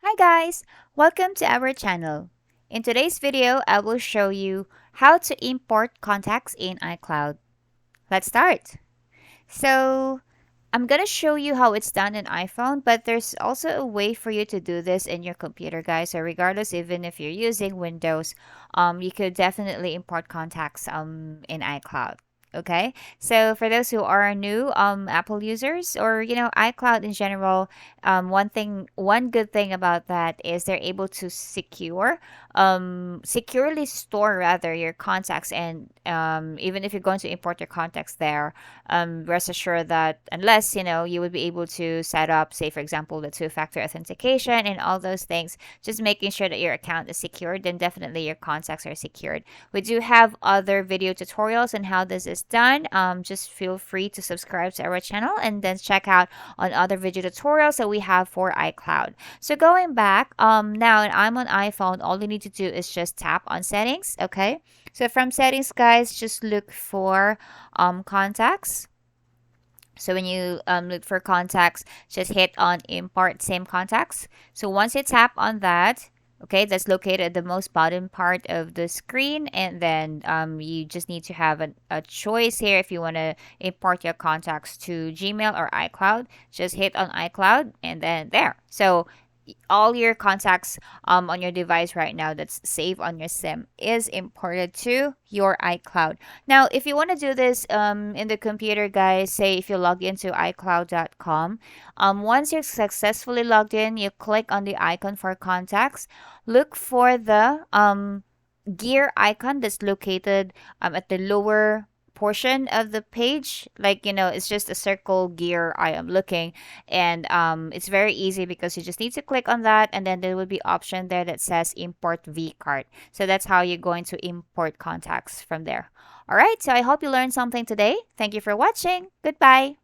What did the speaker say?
Hi guys, welcome to our channel. In today's video, I will show you how to import contacts in iCloud. Let's start. So, I'm gonna show you how it's done in iPhone, but there's also a way for you to do this in your computer, guys. So regardless, even if you're using Windows, you could definitely import contacts in iCloud. Okay, so for those who are new Apple users or iCloud in general, one good thing about that is they're able to securely store rather your contacts, and even if you're going to import your contacts there, rest assured that unless you would be able to set up, say for example, the two-factor authentication and all those things, just making sure that your account is secured, then definitely your contacts are secured. We do have other video tutorials on how this is done. Just feel free to subscribe to our channel and then check out on other video tutorials that we have for iCloud. So going back, now I'm on iPhone, all you need to do is just tap on settings. Okay, so from settings, guys, just look for contacts. So when you look for contacts, just hit on import same contacts. So once you tap on that, okay, that's located at the most bottom part of the screen, and then you just need to have a choice here if you want to import your contacts to Gmail or iCloud. Just hit on iCloud and then there. So all your contacts on your device right now that's saved on your SIM is imported to your iCloud. Now, if you want to do this in the computer, guys, say if you log into iCloud.com, once you're successfully logged in, you click on the icon for contacts. Look for the gear icon that's located at the lower portion of the page, like it's just a circle gear I am looking, and it's very easy because you just need to click on that, and then there will be option there that says import vcard. So that's how you're going to import contacts from there. All right, so I hope you learned something today. Thank you for watching. Goodbye.